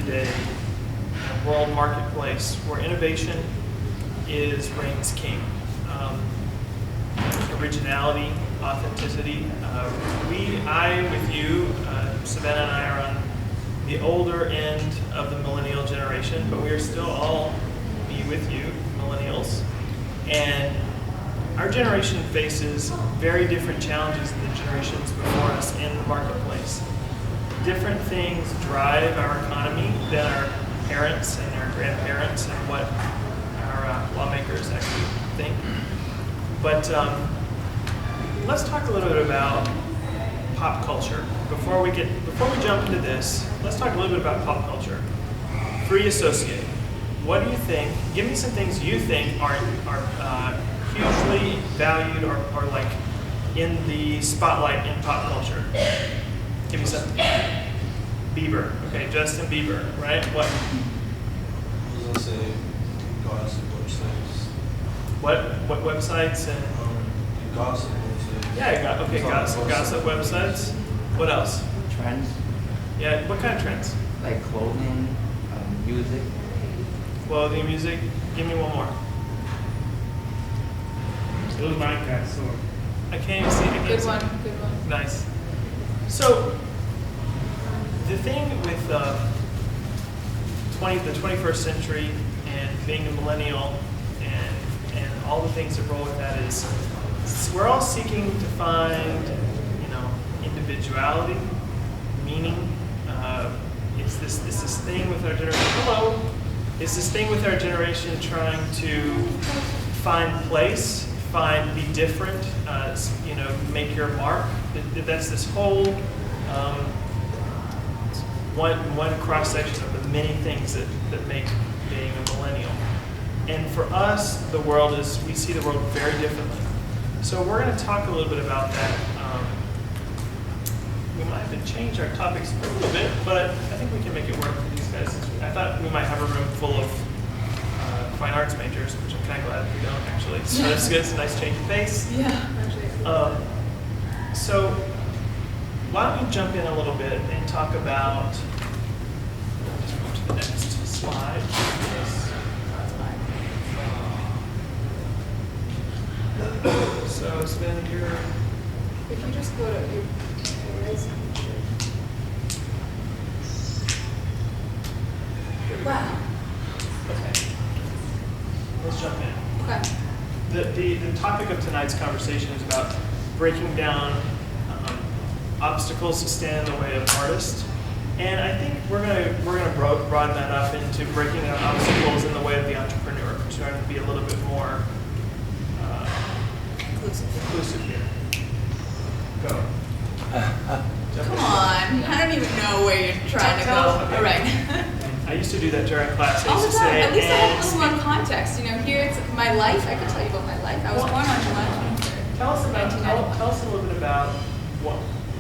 today in a world marketplace where innovation reigns king. Originality, authenticity. I with you, Savannah and I are on the older end of the millennial generation, but we are still all, me with you, millennials. And our generation faces very different challenges than the generations before us in the marketplace. Different things drive our economy than our parents and our grandparents and what our lawmakers actually think. But let's talk a little bit about pop culture. Before we jump into this, let's talk a little bit about pop culture. Free associate. What do you think? Give me some things you think are hugely valued or like in the spotlight in pop culture. Give me something. Bieber. Okay, Justin Bieber, right? What? I was gonna say gossip websites. What websites and Gossip websites. yeah, okay, gossip websites. What else? Trends, Yeah, what kind of trends? like clothing, music. Clothing, music. Give me one more. It was Minecraft, so I can't even see it. Good one. Nice. So the thing with the 21st century and being a millennial and all the things that roll with that is we're all seeking to find, individuality, meaning. It's this thing with our generation. Hello. It's this thing with our generation trying to find place, be different, make your mark. That's this whole one cross section of the many things that make being a millennial. And for us, we see the world very differently. So we're going to talk a little bit about that. We might have to change our topics a little bit, but I think we can make it work for these guys. I thought we might have a room full of fine arts majors, which I'm kind of glad we don't actually. So that's good. It's a nice change of pace. Yeah, actually. So why don't we jump in a little bit and talk about, just move to the next slide. So Sven, If you just go to your resume. Wow. okay. Let's jump in. Okay. The topic of tonight's conversation is about breaking down obstacles that stand in the way of artists, and I think we're gonna broaden that up into breaking down obstacles in the way of the entrepreneur, trying to be a little bit more inclusive here. Go. Come on. I don't even know where you're trying to go. Okay. All right. I used to do that during class. I All used the to time. say, At least I and have a little more context. Here it's my life. I can tell you about my life. I was born on July 23rd. Tell us a 1991. little bit about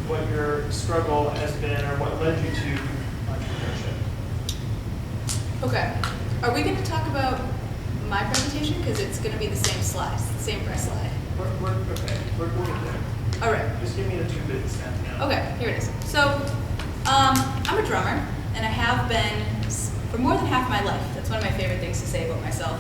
what your struggle has been or what led you to entrepreneurship. Okay. Are we going to talk about my presentation? Because it's going to be the same slides, the same press slide. We'll get there. All right. Just give me the two bits now. Okay, here it is. So, I'm a drummer, and I have been for more than half my life. That's one of my favorite things to say about myself.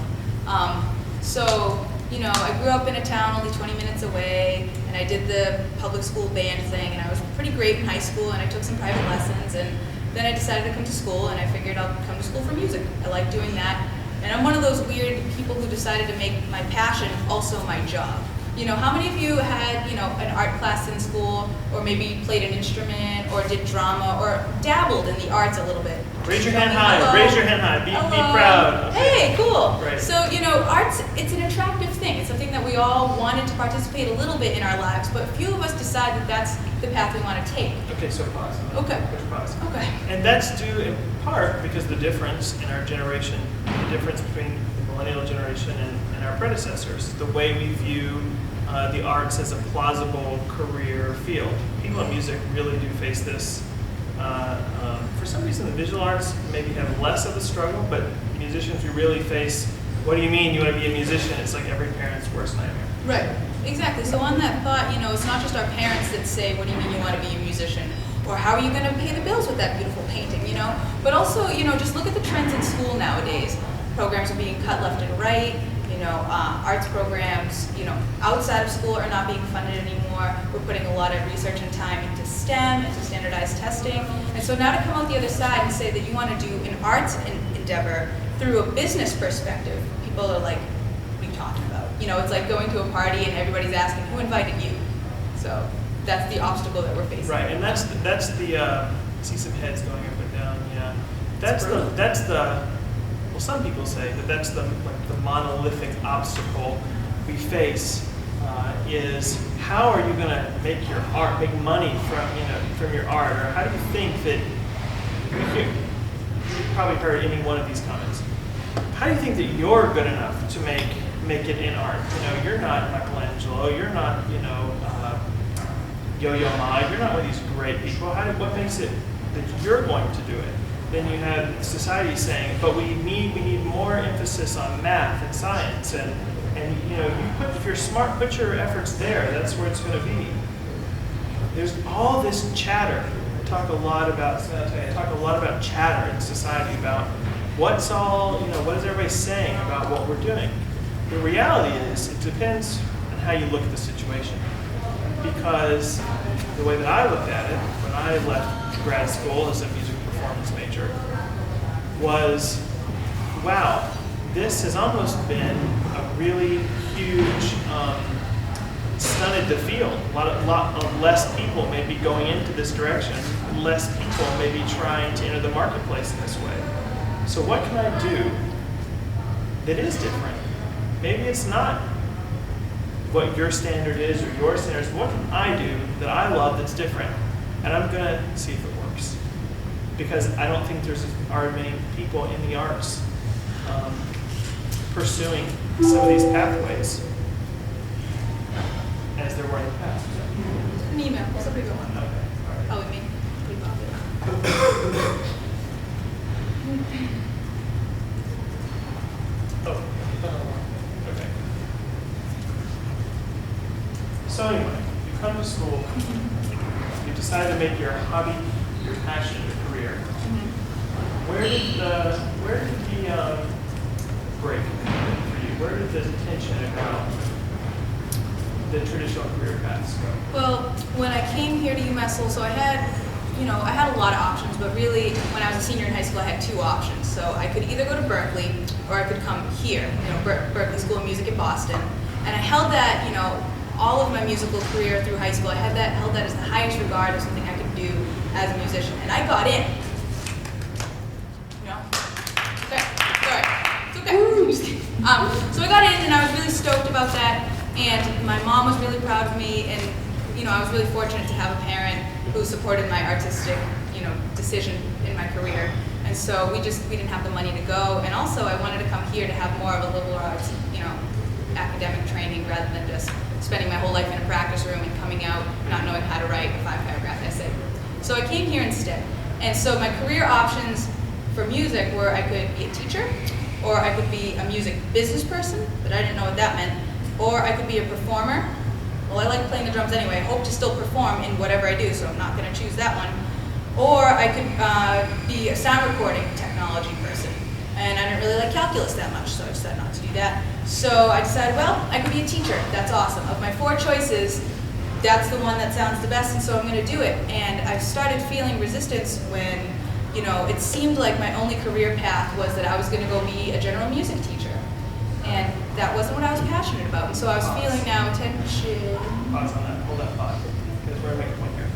I grew up in a town only 20 minutes away, and I did the public school band thing, and I was pretty great in high school, and I took some private lessons, and then I decided to come to school, and I figured I'll come to school for music. I like doing that, and I'm one of those weird people who decided to make my passion also my job. How many of you had, an art class in school, or maybe played an instrument, or did drama, or dabbled in the arts a little bit? Raise your hand high. Hello. Raise your hand high. Be proud. Hey, cool. Right. So, arts, it's an attractive thing. It's something that we all wanted to participate a little bit in our lives, but few of us decide that that's the path we want to take. Okay, so pause. Okay. Push pause. Okay. And that's due in part because the difference in our generation, the difference between the millennial generation and our predecessors, the way we view the arts as a plausible career field. People in music really do face this. For some reason, the visual arts maybe have less of a struggle, but musicians, we really face, what do you mean you want to be a musician? It's like every parent's worst nightmare. Right. Exactly. So on that thought, it's not just our parents that say, what do you mean you want to be a musician? Or how are you going to pay the bills with that beautiful painting, you know? But also, you know, just look at the trends in school nowadays. Programs are being cut left and right. You know, arts programs, you know, outside of school are not being funded anymore. We're putting a lot of research and time into STEM, into standardized testing. And so now to come out the other side and say that you want to do an arts endeavor through a business perspective, people are like, what are you talking about? You know, it's like going to a party and everybody's asking, who invited you? So that's the obstacle that we're facing. Right, and that's the see some heads going up and down. Yeah, that's the well, some people say that that's the monolithic obstacle we face is how are you going to make your art, make money from your art, or how do you think that you've probably heard any one of these comments. How do you think that you're good enough to make it in art? You know, you're not Michelangelo, you're not, you know, Yo-Yo Ma, you're not one of these great people. What makes it that you're going to do it? Then you have society saying, but we need more emphasis on math and science, and you know, if you're smart, put your efforts there. That's where it's going to be. There's all this chatter. I talk a lot about chatter in society about what's all, you know, what is everybody saying about what we're doing. The reality is, it depends on how you look at the situation. Because the way that I looked at it when I left grad school as a music performance major was, wow, this has almost been a really huge, stunted the field. A lot of less people may be going into this direction. Less people may be trying to enter the marketplace in this way. So what can I do that is different? Maybe it's not what your standard is or your standard is. What can I do that I love that's different? And I'm going to see if it works. Because I don't think there's are many people in the arts pursuing some of these pathways as there were in the past. An email. Somebody go on. Okay. All right. Oh, with me. Pretty popular. Oh. Okay. So anyway, you come to school, you decide to make your hobby, your passion, your career. Where did the break for you? Where did the tension about the traditional career paths go? Well, when I came here to UMass Lowell, so I had a lot of options, but really, when I was a senior in high school, I had two options. So I could either go to Berkeley, or I could come here, you know, Berkeley School of Music in Boston. And I held that, you know, all of my musical career through high school, I held that as the highest regard of something I could do as a musician. And I got in. Okay. Sorry. It's okay. So I got in, and I was really stoked about that. And my mom was really proud of me, and you know, I was really fortunate to have a parent who supported my artistic, you know, decision in my career. And so we didn't have the money to go. And also, I wanted to come here to have more of a liberal arts, you know, academic training rather than just spending my whole life in a practice room and coming out not knowing how to write a 5-paragraph essay. So I came here instead. And so my career options for music were I could be a teacher, or I could be a music business person, but I didn't know what that meant, or I could be a performer. Well, I like playing the drums anyway. I hope to still perform in whatever I do, so I'm not going to choose that one. Or I could be a sound recording technology person. And I didn't really like calculus that much, so I decided not to do that. So I decided, well, I could be a teacher. That's awesome. Of my 4 choices, that's the one that sounds the best, and so I'm going to do it. And I started feeling resistance when, you know, it seemed like my only career path was that I was going to go be a general music teacher. And that wasn't what I was passionate about. And so I was feeling now tension. Pause on that. Hold that thought. Because we're going to make a point here.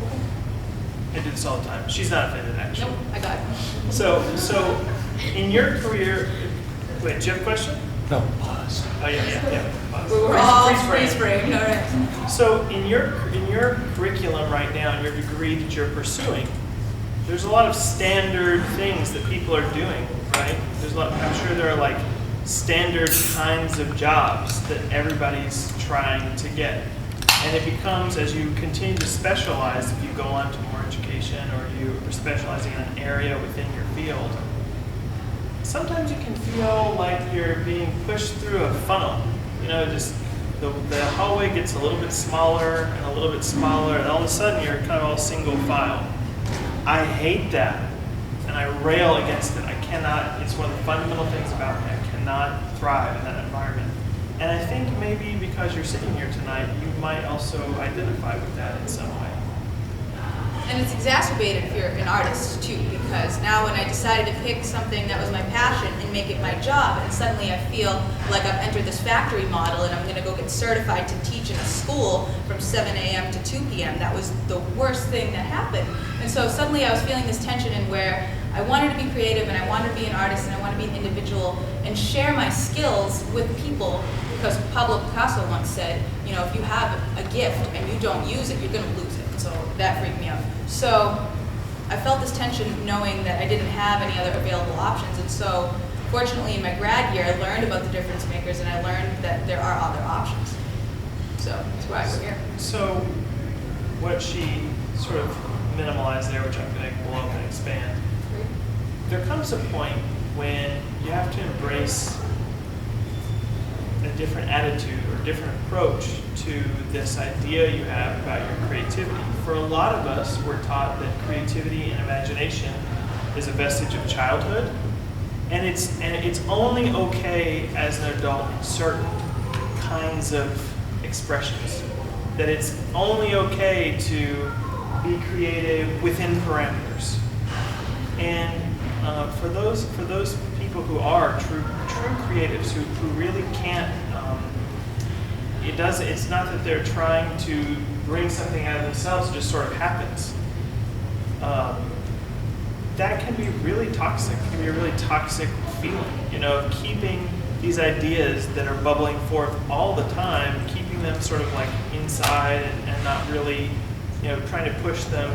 I do this all the time. She's not offended, actually. Nope, I got it. So in your career, wait, do you have a question? No, pause. Oh yeah. Pause. We're all freeze-framed, all right. So in your curriculum right now, in your degree that you're pursuing, there's a lot of standard things that people are doing, right? I'm sure there are like standard kinds of jobs that everybody's trying to get. And it becomes, as you continue to specialize, if you go on to more education or you are specializing in an area within your field, sometimes you can feel like you're being pushed through a funnel. You know, just the hallway gets a little bit smaller and a little bit smaller, and all of a sudden you're kind of all single file. I hate that, and I rail against it. I cannot, it's one of the fundamental things about me. I cannot thrive in that environment. And I think maybe because you're sitting here tonight, you might also identify with that in some way. And it's exacerbated if you're an artist too, because now when I decided to pick something that was my passion and make it my job, and suddenly I feel like I've entered this factory model and I'm going to go get certified to teach in a school from 7 a.m. to 2 p.m. That was the worst thing that happened. And so suddenly I was feeling this tension in where I wanted to be creative and I wanted to be an artist and I wanted to be an individual and share my skills with people, because Pablo Picasso once said, you know, if you have a gift and you don't use it, you're going to lose it. So that freaked me out. So I felt this tension knowing that I didn't have any other available options. And so fortunately in my grad year, I learned about the difference makers and I learned that there are other options. So that's why we're here. So what she sort of minimalized there, which I'm going to blow up and expand, there comes a point when you have to embrace a different attitude or different approach to this idea you have about your creativity. For a lot of us, we're taught that creativity and imagination is a vestige of childhood, and it's only okay as an adult in certain kinds of expressions. That it's only okay to be creative within parameters. And for those people who are true creatives who really can't, it's not that they're trying to bring something out of themselves, it just sort of happens. That can be really toxic. It can be a really toxic feeling, you know, keeping these ideas that are bubbling forth all the time, keeping them sort of like inside and not really, you know, trying to push them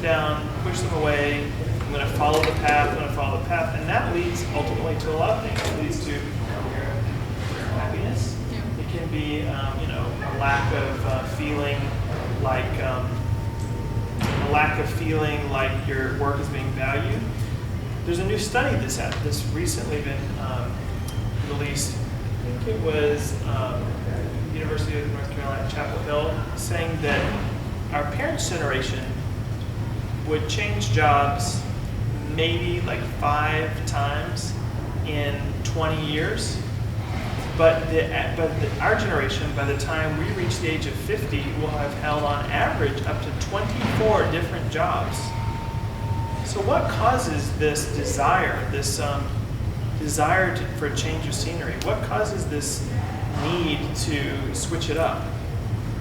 down, push them away. I'm going to follow the path, and that leads ultimately to a lot of things. It leads to happiness. It can be, you know, a lack of feeling like your work is being valued. There's a new study that's recently been released. I think it was University of North Carolina, Chapel Hill, saying that our parents' generation would change jobs maybe like 5 times in 20 years, but our generation, by the time we reach the age of 50, will have held on average up to 24 different jobs. So what causes this desire, for a change of scenery? What causes this need to switch it up,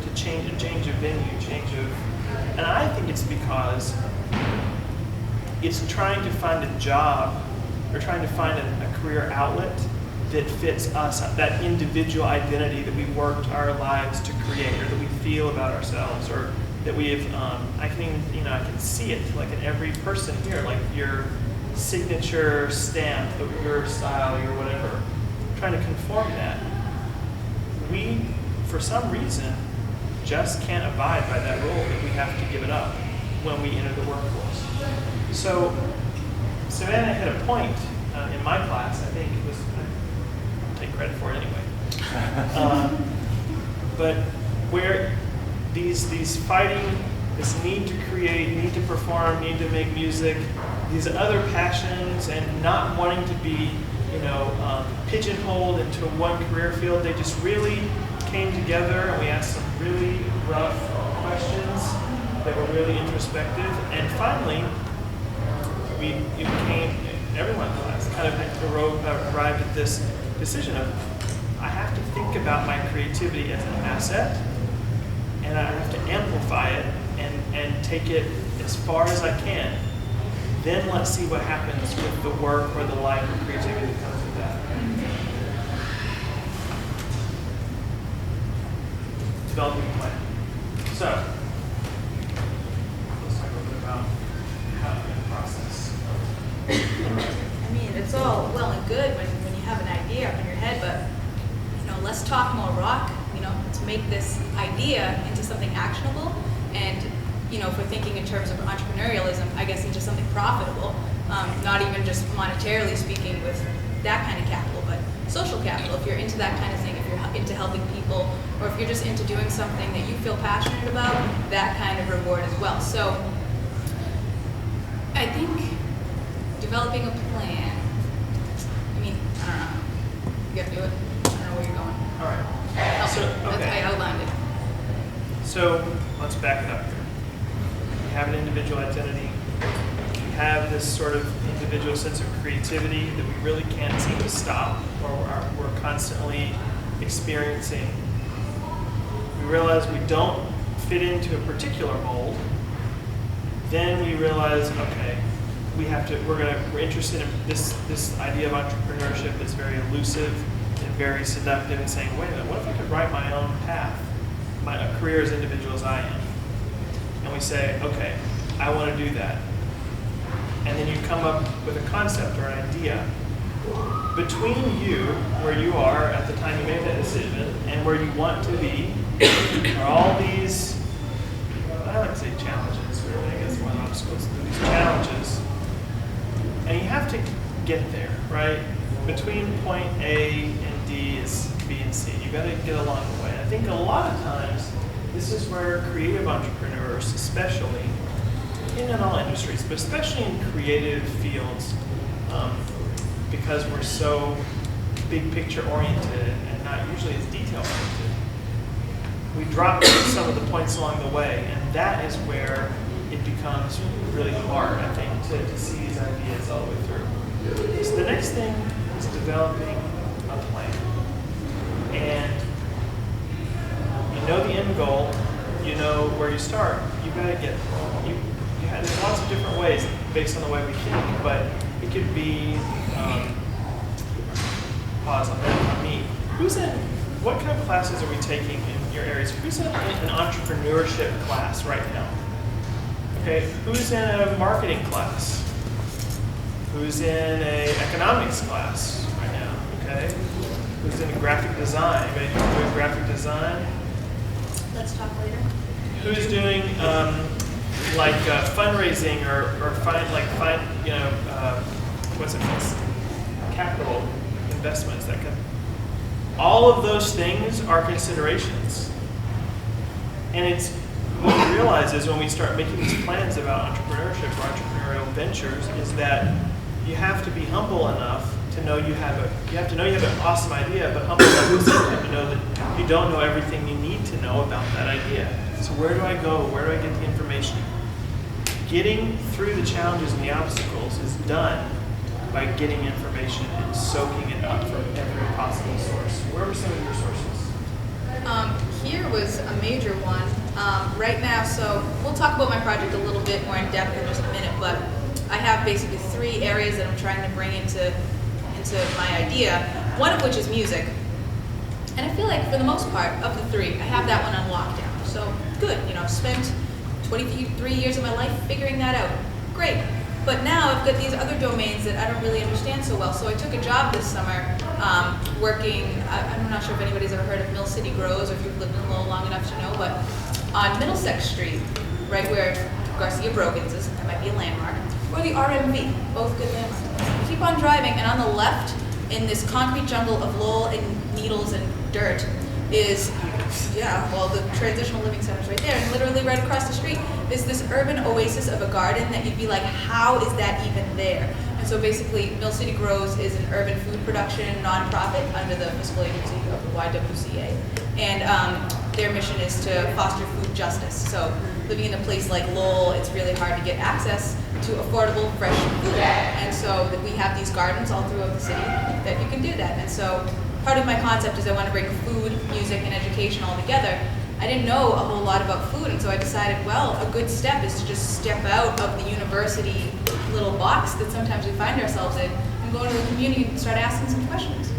to change of venue, and I think it's because it's trying to find a job or trying to find a career outlet that fits us, that individual identity that we worked our lives to create, or that we feel about ourselves, or that we have, I can see it like in every person here, like your signature stamp of your style, your whatever, trying to conform that. We, for some reason, just can't abide by that rule, that we have to give it up when we enter the workforce. So Savannah hit a point in my class, I think it was, I'll take credit for it anyway, but where these fighting, this need to create, need to perform, need to make music, these other passions, and not wanting to be, pigeonholed into one career field, they just really came together, and we asked some really rough questions that were really introspective, and finally, everyone in class kind of arrived at this decision of, I have to think about my creativity as an asset, and I have to amplify it and take it as far as I can. Then let's see what happens with the work or the life or creativity that comes with that. Developing a plan. So, let's talk a little bit about how to process. I mean, it's all well and good when you have an idea up in your head, but let's talk more rock. Let's make this idea into something actionable, and if we're thinking in terms of entrepreneurialism, I guess into something profitable. Not even just monetarily speaking with that kind of capital, but social capital. If you're into that kind of thing, if you're into helping people, or if you're just into doing something that you feel passionate about, that kind of reward as well. So I think developing a plan. I mean, I don't know. You gotta do it. I don't know where you're going. All right. Help So, me. That's okay. I outlined it. So let's back it up here. We have an individual identity. We have this sort of individual sense of creativity that we really can't seem to stop, or we're constantly experiencing. We realize we don't fit into a particular mold. Then we realize, okay, we're interested in this idea of entrepreneurship that's very elusive and very seductive, and saying, wait a minute, what if I could write my own path, a career as individual as I am? And we say, okay, I want to do that. And then you come up with a concept or an idea. Between you, where you are at the time you made that decision, and where you want to be, are all these, I like to say challenges, really, I guess one of the obstacles, these challenges. And you have to get there, right? Between point A and D is B and C. You got to get along the way. I think a lot of times, this is where creative entrepreneurs, especially, in all industries, but especially in creative fields, because we're so big picture oriented and not usually as detail oriented, we drop some of the points along the way, and that is where it becomes really hard, I think, to see these ideas all the way through. So the next thing is developing a plan. And you know the end goal, you know where you start. You gotta get, there's lots of different ways based on the way we think, but it could be, pause on that for me. What kind of classes are we taking in your areas? Who's in an entrepreneurship class right now? Okay, who's in a marketing class? Who's in a economics class right now? Okay, who's in graphic design? Anybody doing graphic design? Let's talk later. Who's doing fundraising or what's it called? Capital investments, that kind of. All of those things are considerations. And it's what we realize is when we start making these plans about entrepreneurship or entrepreneurial ventures is that you have to be humble enough to know you have an awesome idea, but humble enough at the same time to know that you don't know everything you need to know about that idea. So where do I go? Where do I get the information? Getting through the challenges and the obstacles is done by getting information and soaking it up from every possible source. Where were some of your sources? Here was a major one. Right now, so we'll talk about my project a little bit more in depth in just a minute, but I have basically 3 areas that I'm trying to bring into my idea, one of which is music. And I feel like for the most part of the 3, I have that one on lockdown. So good, I've spent 23 years of my life figuring that out. Great. But now I've got these other domains that I don't really understand so well. So I took a job this summer working, I'm not sure if anybody's ever heard of Mill City Grows or if you've lived in Lowell long enough to know, but on Middlesex Street, right where Garcia Brogan's is, that might be a landmark, or the RMV, both good landmarks. Keep on driving, and on the left, in this concrete jungle of Lowell and needles and dirt, is, the transitional living center's right there, and literally right across the street is this urban oasis of a garden that you'd be like, how is that even there? And so basically, Mill City Grows is an urban food production nonprofit under the fiscal agency of the YWCA, and their mission is to foster food justice. So living in a place like Lowell, it's really hard to get access to affordable, fresh food, and so that we have these gardens all throughout the city that you can do that. And so part of my concept is I want to bring food, music, and education all together. I didn't know a whole lot about food, and so I decided, well, a good step is to just step out of the university little box that sometimes we find ourselves in and go into the community and start asking some questions.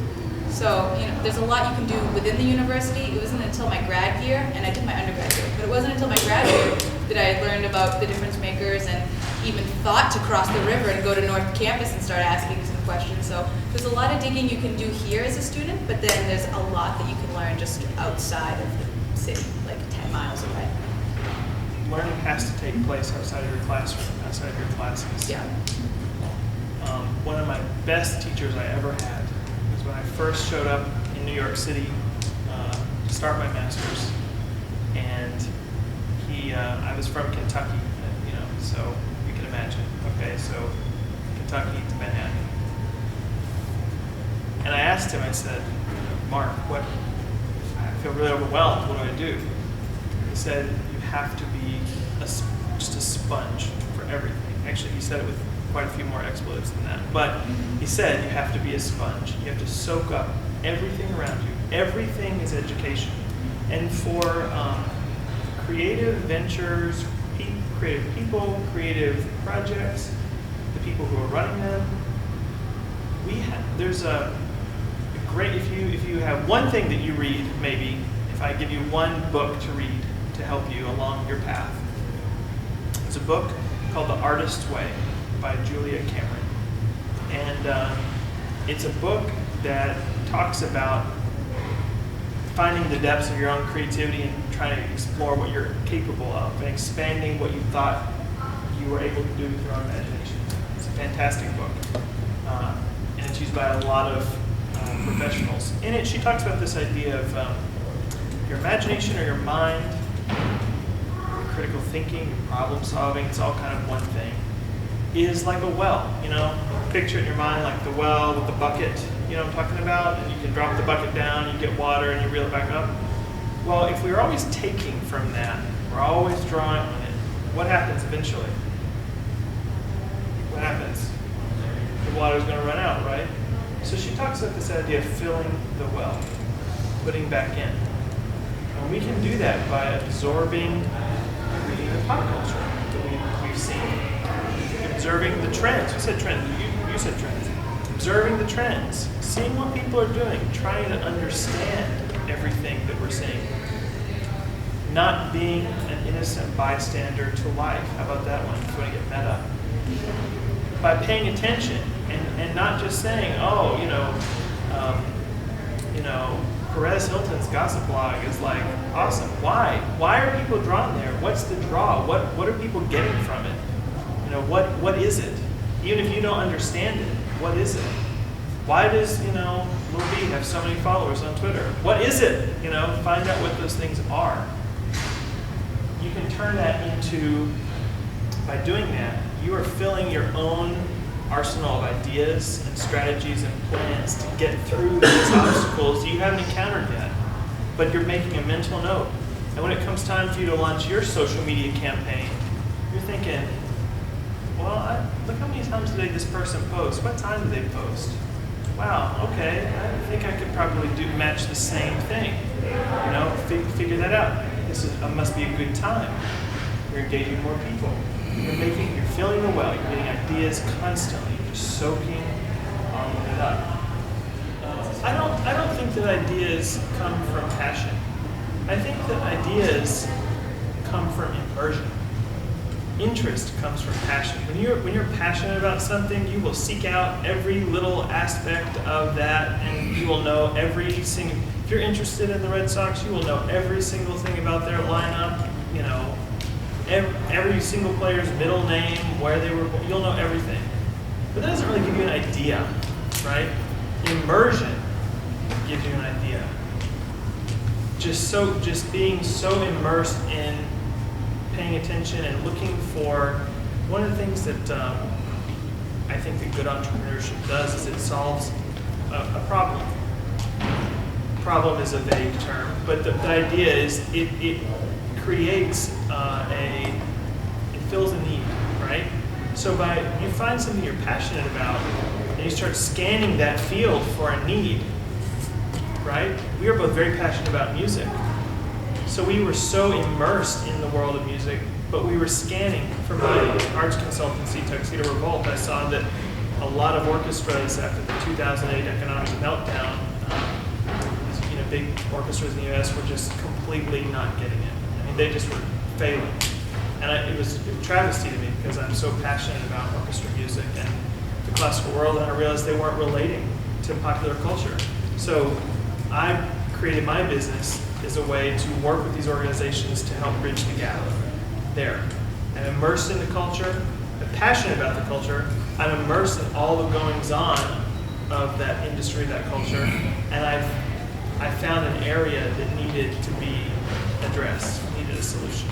So, there's a lot you can do within the university. It wasn't until my grad year, and I did my undergrad year, but it wasn't until my grad year that I learned about the DifferenceMakers and even thought to cross the river and go to North Campus and start asking some questions. So there's a lot of digging you can do here as a student, but then there's a lot that you can learn just outside of the city, like 10 miles away. Learning has to take place outside of your classroom, outside of your classes. Yeah. One of my best teachers I ever had was when I first showed up in New York City to start my master's, and I was from Kentucky, so you can imagine. imagine. Okay, so Kentucky to Manhattan. And I asked him, I said, Mark, I feel really overwhelmed. What do I do? He said, you have to be just a sponge for everything. Actually, he said it with quite a few more expletives than that. But he said you have to be a sponge. You have to soak up everything around you. Everything is education. And for creative ventures, creative people, creative projects, the people who are running them, there's a great, if you have one thing that you read, maybe, if I give you one book to read to help you along your path, it's a book called The Artist's Way by Julia Cameron. And it's a book that talks about finding the depths of your own creativity and trying to explore what you're capable of and expanding what you thought you were able to do with your own imagination. It's a fantastic book. And it's used by a lot of professionals. In it, she talks about this idea of your imagination or your mind, critical thinking, problem solving, it's all kind of one thing, is like a well, Picture it in your mind like the well with the bucket, what I'm talking about? And you can drop the bucket down, you get water, and you reel it back up. Well, if we're always taking from that, we're always drawing on it, what happens eventually? What happens? The water's going to run out, right? So she talks about this idea of filling the well, putting back in. And we can do that by absorbing the pop culture that we've seen. Observing the trends. Who said trends? You said trends. Observing the trends. Seeing what people are doing. Trying to understand everything that we're seeing. Not being an innocent bystander to life. How about that one? If you want to get meta. By paying attention and not just saying, Perez Hilton's gossip blog is like awesome. Why? Why are people drawn there? What's the draw? What are people getting from it? What is it? Even if you don't understand it, what is it? Why does Lil B have so many followers on Twitter? What is it? Find out what those things are. You can turn that into, by doing that, you are filling your own arsenal of ideas and strategies and plans to get through these obstacles you haven't encountered yet. But you're making a mental note. And when it comes time for you to launch your social media campaign, you're thinking, well, look how many times today this person posts. What time do they post? Wow, okay, I think I could probably match the same thing. Figure that out. This must be a good time. You're engaging more people. You're filling the well. You're getting ideas constantly. You're just soaking it up. I don't think that ideas come from passion. I think that ideas come from immersion. Interest comes from passion. When you're passionate about something, you will seek out every little aspect of that, and you will know every single. If you're interested in the Red Sox, you will know every single thing about their lineup. Every single player's middle name, where they were. You'll know everything. But that doesn't really give you an idea, right? Immersion gives you an idea. Just being so immersed in paying attention and looking for, one of the things that I think that good entrepreneurship does is it solves a problem. Problem is a vague term, but the idea is it creates it fills a need, right? So you find something you're passionate about and you start scanning that field for a need, right? We are both very passionate about music. So we were so immersed in the world of music, but we were scanning. For my arts consultancy, Tuxedo Revolt, I saw that a lot of orchestras after the 2008 economic meltdown, big orchestras in the U.S. were just completely not getting it. I mean, they just were failing. And it was a travesty to me because I'm so passionate about orchestra music and the classical world, and I realized they weren't relating to popular culture. So I created my business as a way to work with these organizations to help bridge the gap there. I'm immersed in the culture, I'm passionate about the culture, I'm immersed in all the goings-on of that industry, that culture, and I found an area that needed to be addressed, needed a solution.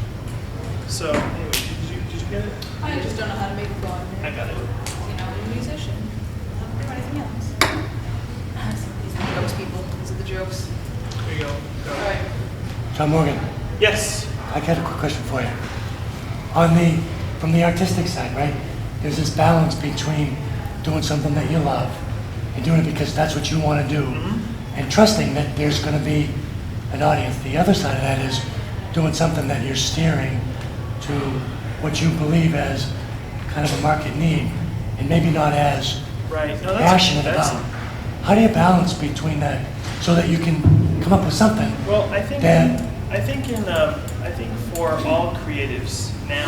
So anyway, did you get it? I just don't know how to make it go on I there. got it. You know, I'm a musician. I don't do anything else. These are the jokes, people. These are the jokes. Here you go. Go. All right. John Morgan, Yes. I got a quick question for you. From the artistic side, right? There's this balance between doing something that you love and doing it because that's what you want to do, and trusting that there's going to be an audience. The other side of that is doing something that you're steering to what you believe as kind of a market need, and maybe not as Right. No, passionate about. How do you balance between that so that you can come up with something? Well, I think that I think for all creatives now,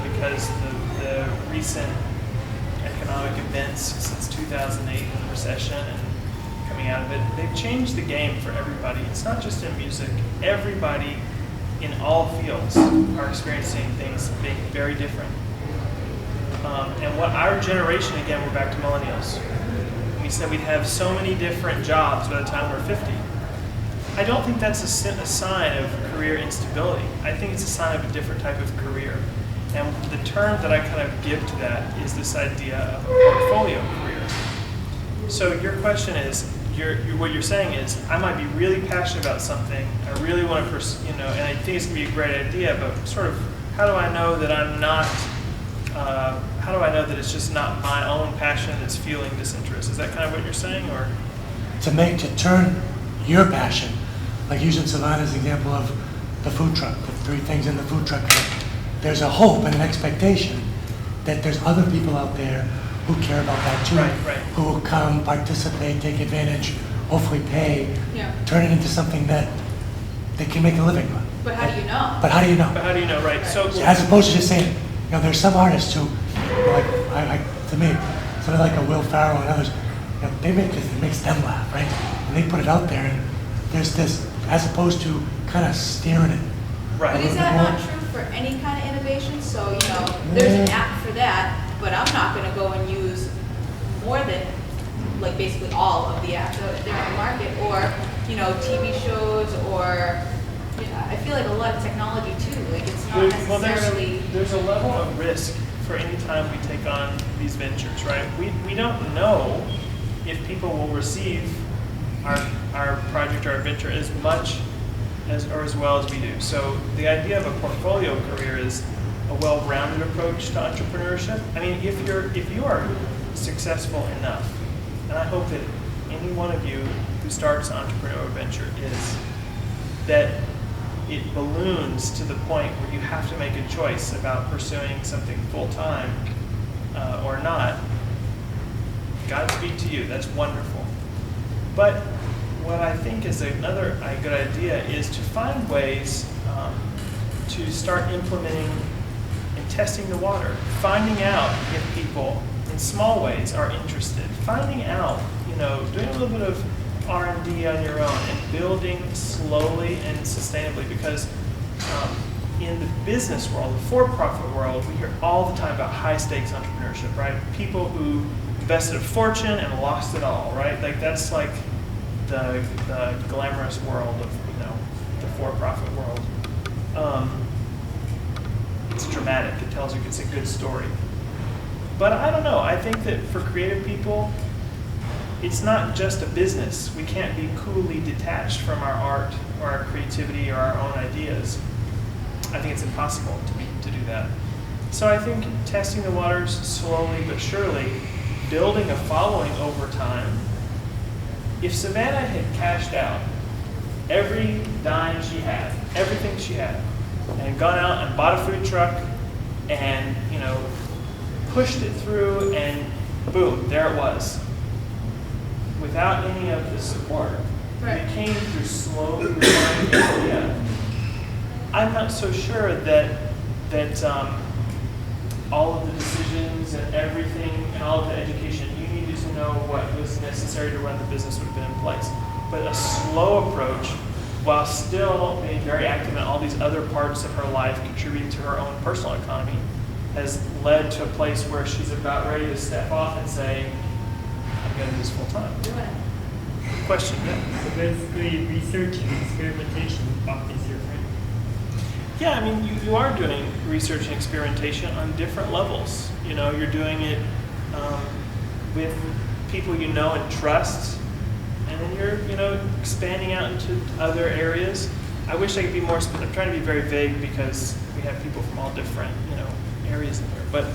because the recent economic events since 2008 and the recession and coming out of it, they've changed the game for everybody. It's not just in music. Everybody in all fields are experiencing things being very different. And what our generation, again, we're back to millennials. We said we'd have so many different jobs by the time we're 50. I don't think that's a sign of career instability. I think it's a sign of a different type of career. And the term that I kind of give to that is this idea of a portfolio career. So your question is, what you're saying is, I might be really passionate about something, I really want to pursue, and I think it's going to be a great idea, but sort of, how do I know that I'm not, how do I know that it's just not my own passion that's fueling this interest? Is that kind of what you're saying, or? To turn your passion, like using Savannah's example of the food truck, the 3 things in the food truck, there's a hope and an expectation that there's other people out there who care about that too, Right. who will come, participate, take advantage, hopefully pay, Yeah. turn it into something that they can make a living on. But how do you know? But how do you know? But how do you know, right? So, As opposed to just saying, there's some artists who, like to me, sort of like a Will Ferrell and others, they make this, it makes them laugh, right? And they put it out there, and there's this, as opposed to kind of steering it. right. But is that not true for any kind of innovation? So, there's an app for that, but I'm not going to go and use more than, like, basically all of the apps that are on the market, or, TV shows, or, I feel like a lot of technology too. Like, it's not Well, necessarily. there's a level of risk for any time we take on these ventures, right? We don't know if people will receive our project or our venture as much or as well as we do. So the idea of a portfolio career is a well-rounded approach to entrepreneurship. I mean, if you are successful enough, and I hope that any one of you who starts an entrepreneurial venture is, that it balloons to the point where you have to make a choice about pursuing something full-time or not. Godspeed to you, that's wonderful. But what I think is another good idea is to find ways to start implementing and testing the water, finding out if people in small ways are interested, finding out, doing a little bit of R&D on your own and building slowly and sustainably, because in the business world, the for-profit world, we hear all the time about high-stakes entrepreneurship, right? People who invested a fortune and lost it all, right? Like, that's like the glamorous world of the for-profit world. It's dramatic. It tells you it's a good story. But I don't know. I think that for creative people, it's not just a business. We can't be coolly detached from our art or our creativity or our own ideas. I think it's impossible to do that. So I think testing the waters slowly but surely, building a following over time. If Savannah had cashed out every dime she had, everything she had, and gone out and bought a food truck and, pushed it through, and boom, there it was, without any of the support, Right. it came through slowly refining the idea. I'm not so sure that all of the decisions and everything and all of the education you needed to know what was necessary to run the business would have been in place. But a slow approach, while still being very active in all these other parts of her life, contributing to her own personal economy, has led to a place where she's about ready to step off and say, I'm going to do this full time. Doing it. Good question, yeah. So basically, research and experimentation is your friend. Yeah, I mean, you are doing research and experimentation on different levels. You know, you're doing it with people you know and trust, and then you're, you know, expanding out into other areas. I wish I could be more, I'm trying to be very vague because we have people from all different, you know, areas in there. But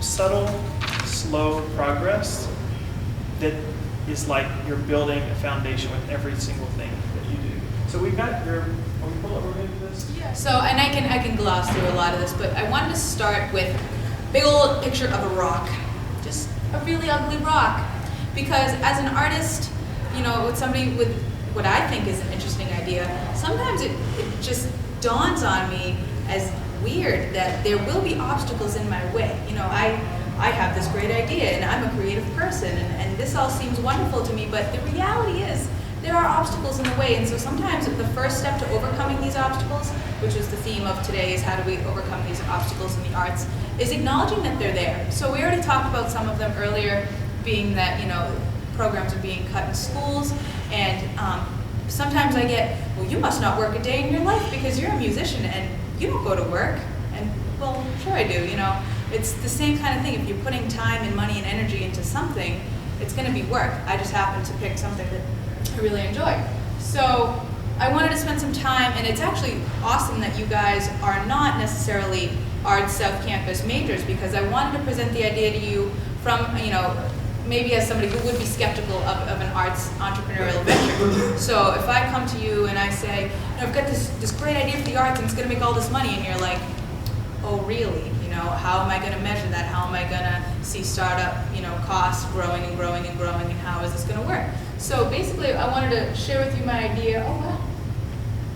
subtle, slow progress that is like you're building a foundation with every single thing that you do. So we've got your, are we pull over into this? Yeah. So, and I can gloss through a lot of this, but I wanted to start with a big old picture of a rock, just a really ugly rock. Because as an artist, you know, with somebody with what I think is an interesting idea, sometimes it just dawns on me as weird that there will be obstacles in my way. You know, I have this great idea and I'm a creative person and this all seems wonderful to me, but the reality is there are obstacles in the way, and so sometimes the first step to overcoming these obstacles, which is the theme of today, is how do we overcome these obstacles in the arts, is acknowledging that they're there. So we already talked about some of them earlier, being that, you know, programs are being cut in schools, and sometimes I get, well, you must not work a day in your life because you're a musician and you don't go to work. And, well, sure I do, you know. It's the same kind of thing. If you're putting time and money and energy into something, it's going to be work. I just happen to pick something that I really enjoy. So I wanted to spend some time, and it's actually awesome that you guys are not necessarily Arts South Campus majors, because I wanted to present the idea to you from, you know, maybe as somebody who would be skeptical of an arts entrepreneurial venture. So if I come to you and I say, you know, I've got this great idea for the arts and it's going to make all this money, and you're like, oh really? You know, how am I going to measure that? How am I going to see startup, you know, costs growing and growing and growing, and how is this going to work? So basically, I wanted to share with you my idea. Oh wow!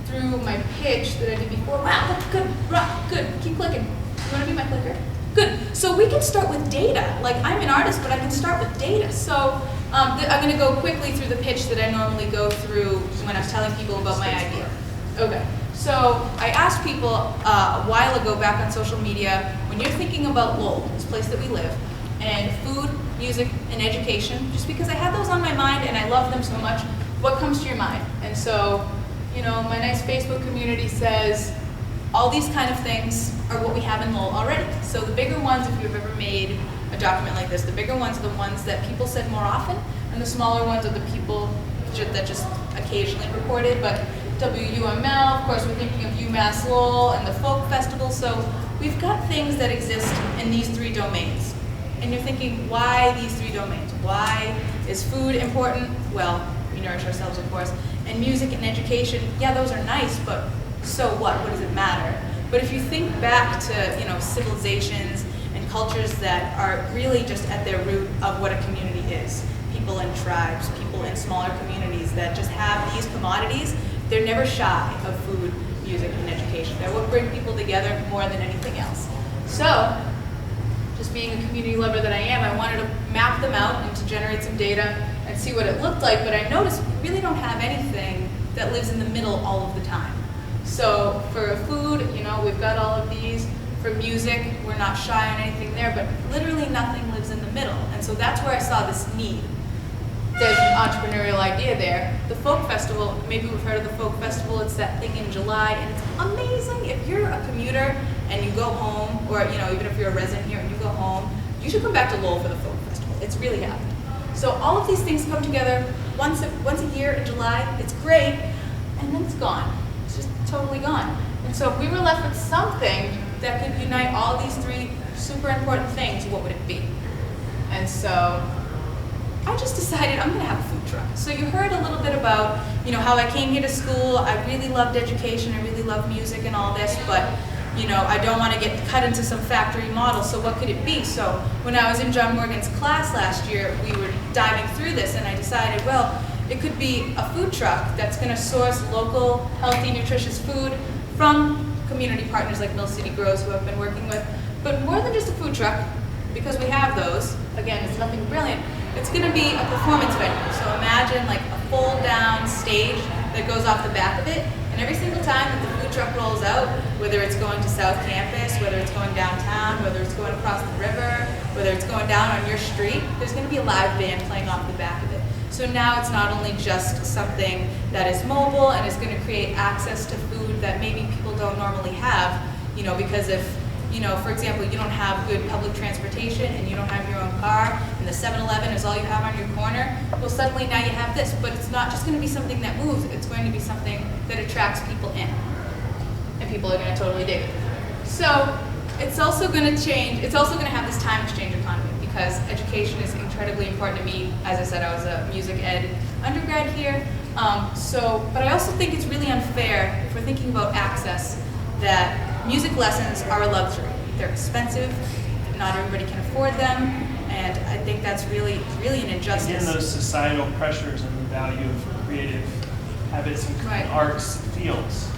Through my pitch that I did before. Wow, that's good. Right, good. Keep clicking. You want to be my clicker? Good. So we can start with data. Like, I'm an artist, but I can start with data. So I'm going to go quickly through the pitch that I normally go through when I'm telling people about my idea. Okay. So I asked people a while ago back on social media, when you're thinking about Lowell, this place that we live, and food, music, and education, just because I had those on my mind and I love them so much, what comes to your mind? And so, you know, my nice Facebook community says, all these kind of things are what we have in Lowell already. So the bigger ones, if you've ever made a document like this, the bigger ones are the ones that people said more often, and the smaller ones are the people that just occasionally reported. But WUML, of course, we're thinking of UMass Lowell and the Folk Festival. So we've got things that exist in these three domains. And you're thinking, why these three domains? Why is food important? Well, we nourish ourselves, of course. And music and education, yeah, those are nice, but so what? What does it matter? But if you think back to, you know, civilizations and cultures that are really just at their root of what a community is, people in tribes, people in smaller communities that just have these commodities, they're never shy of food, music, and education. They're what bring people together more than anything else. So, just being a community lover that I am, I wanted to map them out and to generate some data and see what it looked like, but I noticed we really don't have anything that lives in the middle all of the time. So for food, you know, we've got all of these. For music, we're not shy on anything there, but literally nothing lives in the middle. And so that's where I saw this need. There's an entrepreneurial idea there. The Folk Festival, maybe we've heard of the Folk Festival, it's that thing in July, and it's amazing. If you're a commuter and you go home, or, you know, even if you're a resident here and you go home, you should come back to Lowell for the Folk Festival. It's really happening. So all of these things come together once a year in July. It's great, and then it's gone. It's just totally gone. And so if we were left with something that could unite all these three super important things, what would it be? And so I just decided I'm gonna have a food truck. So you heard a little bit about, you know, how I came here to school. I really loved education, I really love music and all this, but, you know, I don't want to get cut into some factory model, so what could it be? So when I was in John Morgan's class last year, we were diving through this, and I decided, well, it could be a food truck that's going to source local, healthy, nutritious food from community partners like Mill City Grows, who I've been working with. But more than just a food truck, because we have those, again, it's nothing brilliant, it's going to be a performance venue. So imagine like a fold-down stage that goes off the back of it, and every single time that the food truck rolls out, whether it's going to South Campus, whether it's going downtown, whether it's going across the river, whether it's going down on your street, there's going to be a live band playing off the back of it. So now it's not only just something that is mobile and is going to create access to food that maybe people don't normally have, because if, for example, you don't have good public transportation and you don't have your own car and the 7-Eleven is all you have on your corner, well, suddenly now you have this. But it's not just going to be something that moves, it's going to be something that attracts people in. And people are going to totally dig it. So it's also going to change, it's also going to have this time exchange economy because education is incredibly important to me. As I said, I was a music ed undergrad here. But I also think it's really unfair if we're thinking about access that music lessons are a luxury. They're expensive, not everybody can afford them, and I think that's really, really an injustice. Again, those societal pressures and the value of creative habits and Right. arts fields.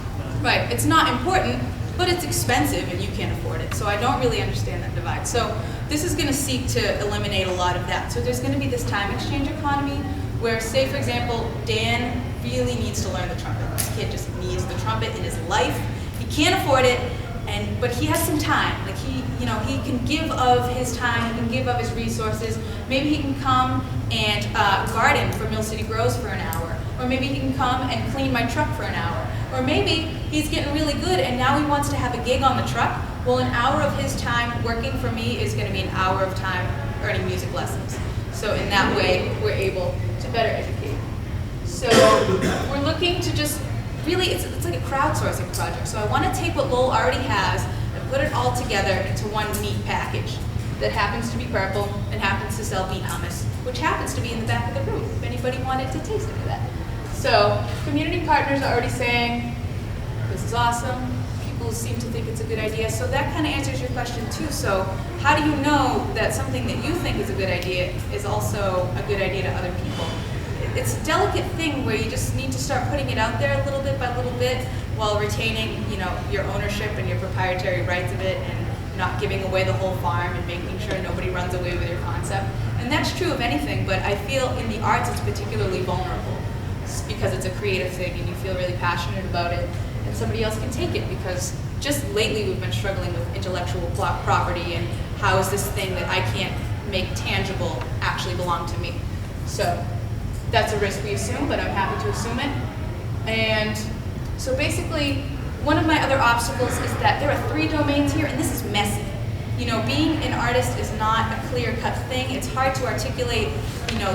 Right, it's not important, but it's expensive and you can't afford it. So I don't really understand that divide. So this is going to seek to eliminate a lot of that. So there's going to be this time exchange economy where, say for example, Dan really needs to learn the trumpet. This kid just needs the trumpet in his life. He can't afford it, but he has some time. Like he can give of his time, he can give of his resources. Maybe he can come and garden for Mill City Grows for an hour. Or maybe he can come and clean my truck for an hour. Or maybe he's getting really good and now he wants to have a gig on the truck. Well, an hour of his time working for me is going to be an hour of time earning music lessons. So in that way, we're able to better educate. So we're looking to just really, it's like a crowdsourcing project. So I want to take what Lowell already has and put it all together into one neat package that happens to be purple and happens to sell beet hummus, which happens to be in the back of the room, if anybody wanted to taste any of that. So community partners are already saying, this is awesome. People seem to think it's a good idea. So that kind of answers your question too. So how do you know that something that you think is a good idea is also a good idea to other people? It's a delicate thing where you just need to start putting it out there little bit by little bit while retaining, your ownership and your proprietary rights of it and not giving away the whole farm and making sure nobody runs away with your concept. And that's true of anything, but I feel in the arts it's particularly vulnerable because it's a creative thing and you feel really passionate about it and somebody else can take it because just lately we've been struggling with intellectual property and how is this thing that I can't make tangible actually belong to me. So that's a risk we assume, but I'm happy to assume it. And so basically, one of my other obstacles is that there are 3 domains here, and this is messy. Being an artist is not a clear-cut thing. It's hard to articulate,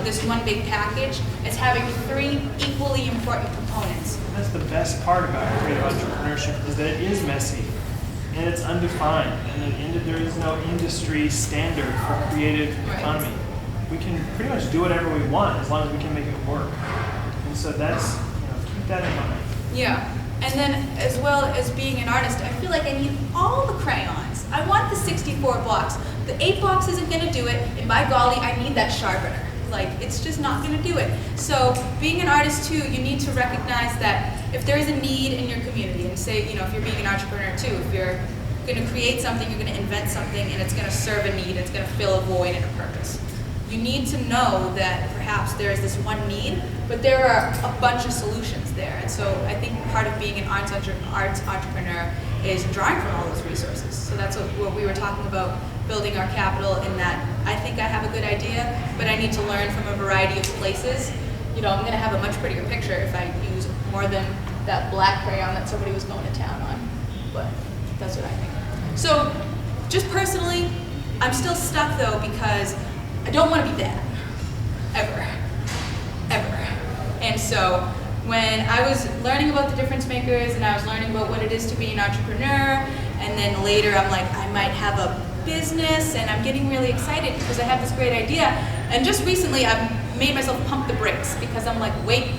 this one big package as having 3 equally important components. That's the best part about creative entrepreneurship is that it is messy and it's undefined, and there is no industry standard for creative economy. We can pretty much do whatever we want as long as we can make it work. And so that's, keep that in mind. Yeah, and then as well as being an artist, I feel like I need all the crayons. I want the 64 blocks. The 8 blocks isn't gonna do it, and by golly, I need that sharpener. Like, it's just not gonna do it. So being an artist too, you need to recognize that if there is a need in your community, and say, if you're being an entrepreneur too, if you're gonna create something, you're gonna invent something, and it's gonna serve a need, it's gonna fill a void and a purpose. You need to know that perhaps there is this one need, but there are a bunch of solutions there. And so I think part of being an arts entrepreneur is drawing from all those resources. So that's what we were talking about, building our capital in that I think I have a good idea, but I need to learn from a variety of places. I'm going to have a much prettier picture if I use more than that black crayon that somebody was going to town on. But that's what I think. So just personally, I'm still stuck though because I don't want to be that, ever. And so when I was learning about the difference makers and I was learning about what it is to be an entrepreneur, and then later I'm like, I might have a business, and I'm getting really excited because I have this great idea. And just recently I've made myself pump the brakes because I'm like, wait,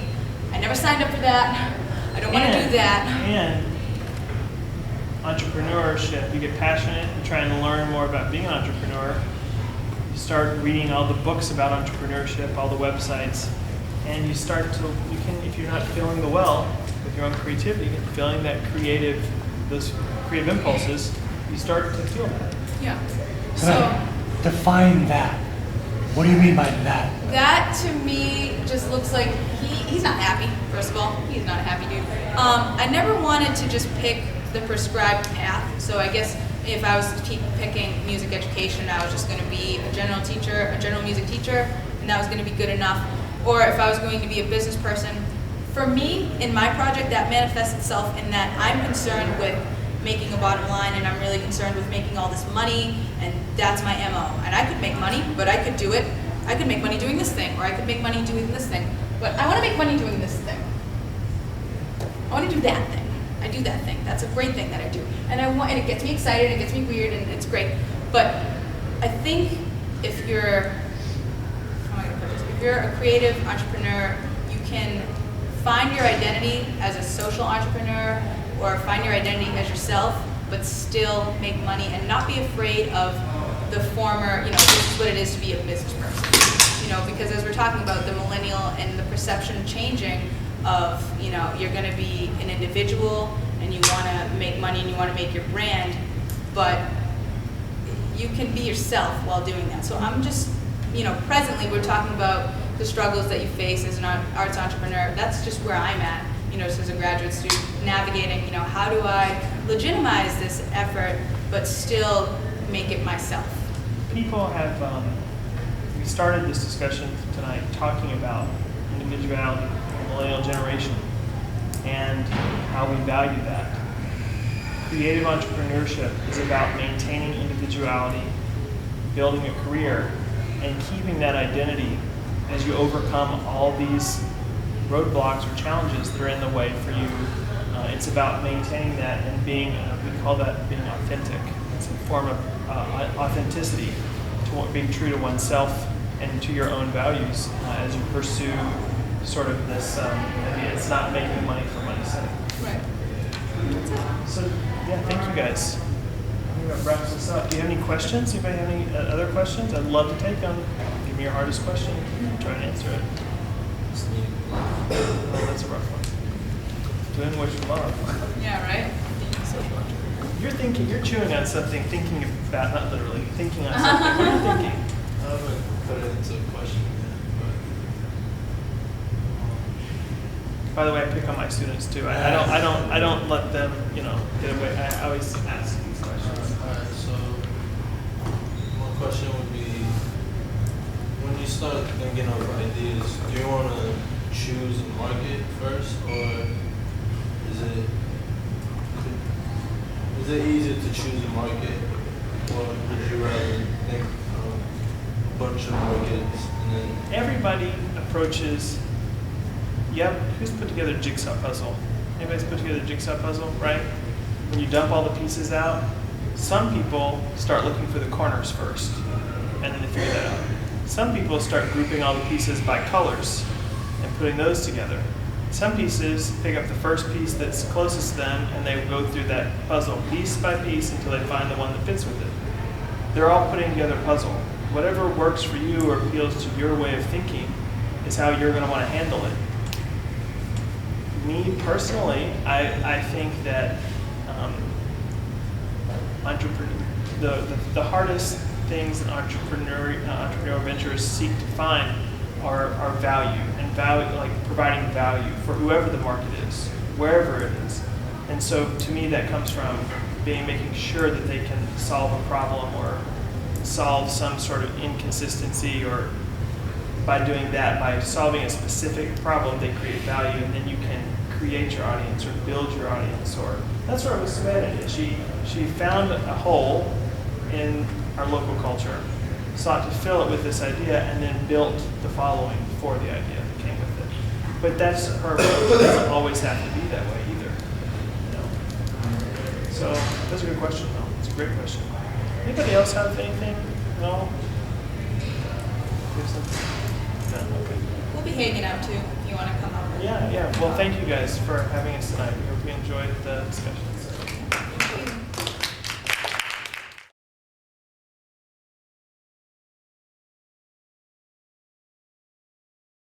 I never signed up for that. I don't want to do that. And entrepreneurship, you get passionate and trying to learn more about being an entrepreneur. You start reading all the books about entrepreneurship, all the websites, and you start to, if you're not filling the well with your own creativity and feeling those creative impulses, you start to feel that. Yeah. So define that. What do you mean by that? That to me just looks like he's not happy, first of all. He's not a happy dude. I never wanted to just pick the prescribed path. So I guess if I was to keep picking music education, I was just going to be a general music teacher, and that was going to be good enough. Or if I was going to be a business person, for me, in my project, that manifests itself in that I'm concerned with making a bottom line, and I'm really concerned with making all this money, and that's my MO. And I could make money, but I could do it. I could make money doing this thing, or I could make money doing this thing. But I want to make money doing this thing. I want to do that thing. I do that thing. That's a great thing that I do. And and it gets me excited, it gets me weird, and it's great. But I think if you're, how am I going to put this? If you're a creative entrepreneur, you can find your identity as a social entrepreneur, or find your identity as yourself, but still make money and not be afraid of the former, this is what it is to be a business person. Because as we're talking about the millennial and the perception changing of, you're going to be an individual and you want to make money and you want to make your brand, but you can be yourself while doing that. So I'm just, presently we're talking about the struggles that you face as an arts entrepreneur. That's just where I'm at, just as a graduate student, navigating, how do I legitimize this effort but still make it myself? People have, we started this discussion tonight talking about individuality, the millennial generation, and how we value that. Creative entrepreneurship is about maintaining individuality, building a career, and keeping that identity as you overcome all these roadblocks or challenges that are in the way for you. It's about maintaining that and being, we call that being authentic. It's a form of authenticity, to being true to oneself and to your own values as you pursue sort of this idea. It's not making money for money's sake. Right. So, yeah, thank you guys. I think that wraps us up. Do you have any questions? Anybody have any other questions? I'd love to take them. Give me your hardest question. Try and answer it. Oh, that's a rough one. Doing what you love. Yeah, right? You're chewing on something, thinking about, not literally, thinking on something. What are you thinking? I haven't put it into a question yet, By the way, I pick on my students too. I don't let them, get away. I always ask these but questions. alright, so my question would be, when you start thinking of ideas, do you want to choose a market first, or is it easier to choose a market, or would you rather think of a bunch of markets and then? Everybody approaches. Who's put together a jigsaw puzzle? Anybody's put together a jigsaw puzzle, right? When you dump all the pieces out, some people start looking for the corners first, and then they figure that out. Some people start grouping all the pieces by colors and putting those together. Some pieces pick up the first piece that's closest to them, and they go through that puzzle piece by piece until they find the one that fits with it. They're all putting together a puzzle. Whatever works for you or appeals to your way of thinking is how you're going to want to handle it. Me personally, I think that the hardest things that entrepreneurial ventures seek to find are value, and value, like providing value for whoever the market is, wherever it is. And so to me that comes from making sure that they can solve a problem or solve some sort of inconsistency, or by doing that, by solving a specific problem, they create value, and then you can create your audience or build your audience. Or that's what Savannah did. She found a hole in our local culture, sought to fill it with this idea, and then built the following for the idea that came with it. But that's her approach. It doesn't always have to be that way either. So that's a good question, though. It's a great question. Anybody else have anything? No? No? Okay. We'll be hanging out too if you want to come up. Yeah. Well, thank you guys for having us tonight. We hope you enjoyed the discussion.